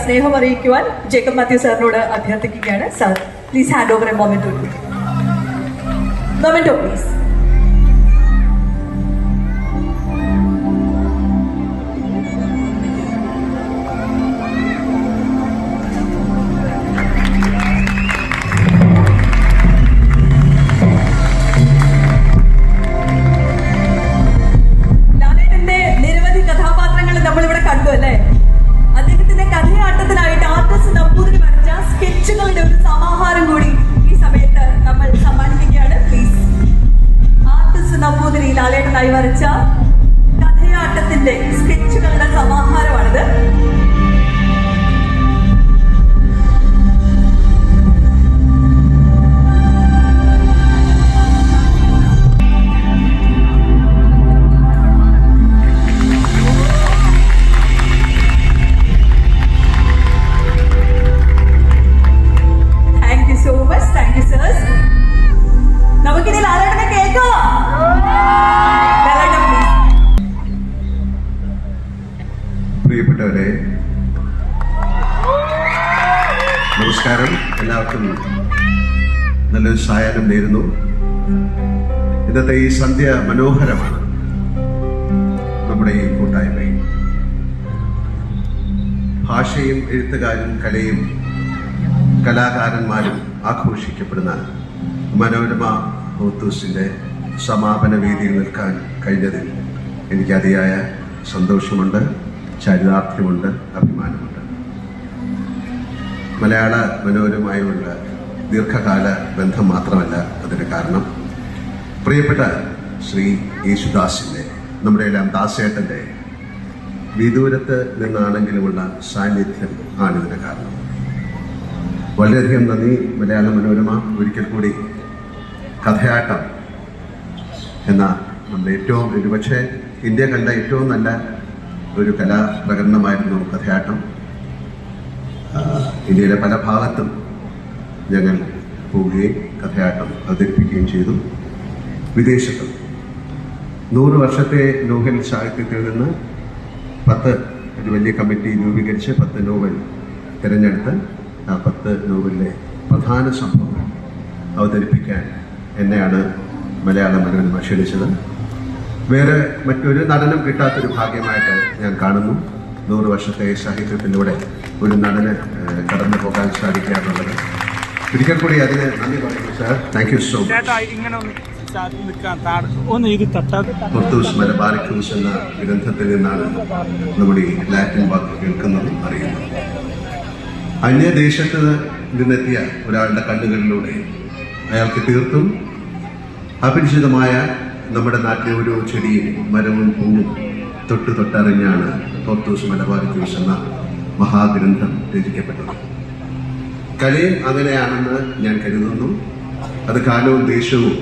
സ്നേഹം അറിയിക്കുവാൻ ജേക്കബ് മാത്യു സാറിനോട് അഭ്യർത്ഥിക്കുകയാണ്. Sir, please hand over A memento please. അദ്ദേഹത്തിന്റെ കഥയാട്ടത്തിനായിട്ട് ആർട്ടിസ്റ്റ് നമ്പൂതിരി വരച്ച സ്കെച്ചുകളുടെ ഒരു സമാഹാരം കൂടി ഈ സമയത്ത് നമ്മൾ സമ്മാനിക്കുകയാണ്. പ്ലീസ്, ആർട്ടിസ്റ്റ് നമ്പൂതിരി ലാലേട്ടനായി വരച്ച കഥയാട്ടത്തിന്റെ സ്കെച്ചുകളുടെ സമാഹാരമാണിത്. പ്രിയപ്പെട്ടവരെ, നമസ്കാരം. എല്ലാവർക്കും നല്ലൊരു സായാഹ്നം നേരുന്നു. ഇന്നത്തെ ഈ സന്ധ്യ മനോഹരമാണ്. നമ്മുടെ ഈ കൂട്ടായ്മയും ഭാഷയും എഴുത്തുകാരും കലയും കലാകാരന്മാരും ആഘോഷിക്കപ്പെടുന്ന മനോരമ ഹോത്തൂസിന്റെ സമാപന വേദിയിൽ നിൽക്കാൻ കഴിഞ്ഞതിൽ എനിക്ക് അതിയായ സന്തോഷമുണ്ട്, ചരിതാർത്ഥ്യമുണ്ട്, അഭിമാനമുണ്ട്. മലയാള മനോരമയുമുള്ള ദീർഘകാല ബന്ധം മാത്രമല്ല അതിന് കാരണം. പ്രിയപ്പെട്ട ശ്രീ യേശുദാസിന്റെ, നമ്മുടെ എല്ലാം ദാസേട്ടന്റെ വിദൂരത്ത് നിന്നാണെങ്കിലുമുള്ള സാന്നിധ്യം ആണിതിന് കാരണം. വളരെയധികം നന്ദി മലയാള മനോരമ. ഒരിക്കൽ കൂടി കഥയാട്ടം എന്ന നമ്മുടെ ഏറ്റവും, ഒരുപക്ഷെ ഇന്ത്യ കണ്ട ഏറ്റവും നല്ല ഒരു കലാപ്രകടനമായിരുന്നു കഥയാട്ടം. ഇന്ത്യയിലെ പല ഭാഗത്തും ഞങ്ങൾ പോവുകയും കഥയാട്ടം അവതരിപ്പിക്കുകയും ചെയ്തു. വിദേശത്തും 100 വർഷത്തെ നോവൽ സാഹിത്യത്തിൽ നിന്ന് 10 ഒരു വലിയ കമ്മിറ്റി രൂപീകരിച്ച് 10 നോവൽ തിരഞ്ഞെടുത്ത് ആ 10 നോവലിലെ പ്രധാന സംഭവങ്ങൾ അവതരിപ്പിക്കാൻ എന്നെയാണ് മലയാള മനോരമ ക്ഷണിച്ചത്. വേറെ മറ്റൊരു നടനം കിട്ടാത്തൊരു ഭാഗ്യമായിട്ട് ഞാൻ കാണുന്നു. 100 വർഷത്തെ സാഹിത്യത്തിലൂടെ ഒരു നടന് കടന്നു പോകാൻ സാധിക്കുക എന്നുള്ളത്. ഒരിക്കൽ കൂടി അതിന് നന്ദി പറയുന്നു sir. Thank you so much. Hortus Malabaricus എന്ന ഗ്രന്ഥത്തിൽ നിന്നാണ് നമ്മുടെ ഈ ലാറ്റിൻ വാക്ക് കേൾക്കുന്നതും അറിയുന്നത്. അന്യദേശത്ത് നിന്നെത്തിയ ഒരാളുടെ കണ്ണുകളിലൂടെ അയാൾക്ക് തീർത്തും അപരിചിതമായ നമ്മുടെ നാട്ടിലെ ഓരോ ചെടിയും മരവും പൂവും തൊട്ടറിഞ്ഞാണ് ഹോത്തൂസ് മലബാറിക്കൂസ് എന്ന മഹാഗ്രന്ഥം രചിക്കപ്പെട്ടത്. കലയും അങ്ങനെയാണെന്ന് ഞാൻ കരുതുന്നു. അത് കാലവും ദേശവും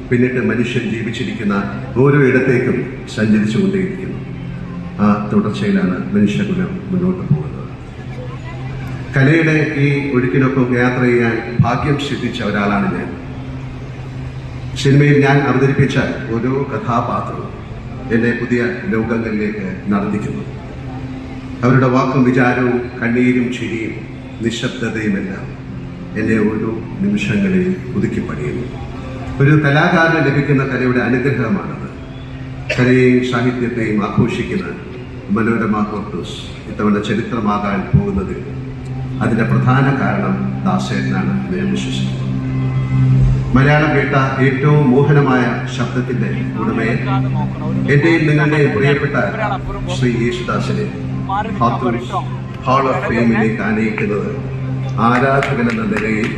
പിന്നിട്ട് മനുഷ്യൻ ജീവിച്ചിരിക്കുന്ന ഓരോ ഇടത്തേക്കും സഞ്ചരിച്ചുകൊണ്ടേയിരിക്കുന്നു. ആ തുടർച്ചയിലാണ് മനുഷ്യകുലം മുന്നോട്ട് പോകുന്നത്. കലയുടെ ഈ ഒഴുക്കിനൊപ്പം യാത്ര ചെയ്യാൻ ഭാഗ്യം സിദ്ധിച്ച ഒരാളാണ് ഞാൻ. സിനിമയിൽ ഞാൻ അവതരിപ്പിച്ച ഓരോ കഥാപാത്രവും എന്നെ പുതിയ ലോകങ്ങളിലേക്ക് നടത്തിക്കുന്നു. അവരുടെ വാക്കും വിചാരവും കണ്ണീരും ചിരിയും നിശബ്ദതയുമെല്ലാം എന്നെ ഓരോ നിമിഷങ്ങളിൽ പുതുക്കിപ്പണിയുന്നു. ഒരു കലാകാരന് ലഭിക്കുന്ന കലയുടെ അനുഗ്രഹമാണത്. കലയെയും സാഹിത്യത്തെയും ആഘോഷിക്കുന്ന മനോരമ ഹോത്തൂസ് ഇത്തവണ ചരിത്രമാകാൻ പോകുന്നതിൽ അതിന്റെ പ്രധാന കാരണം ദാസേട്ടനാണ് എന്ന് ഞാൻ വിശ്വസിക്കുന്നു. മലയാളം കേട്ട ഏറ്റവും മോഹനമായ ശബ്ദത്തിന്റെ ഉടമയെ, എന്റെയും നിങ്ങളുടെയും പ്രിയപ്പെട്ട ശ്രീ യേശുദാസിനെ ഹോത്തൂസ് ഹാൾ ഓഫ് ഫെയിമിലേക്ക് ആനയിക്കുന്നത് ആരാധകൻ എന്ന നിലയിൽ,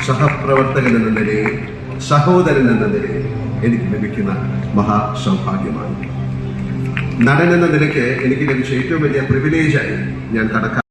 സഹപ്രവർത്തകൻ എന്ന നിലയിൽ, സഹോദരൻ എന്ന നിലയിൽ എനിക്ക് ലഭിക്കുന്ന മഹാസൗഭാഗ്യമാണ്. നടൻ എന്ന നിലയ്ക്ക് എനിക്ക് ലഭിച്ച ഏറ്റവും വലിയ പ്രിവിലേജായി ഞാൻ കണക്കാക്കുന്നു.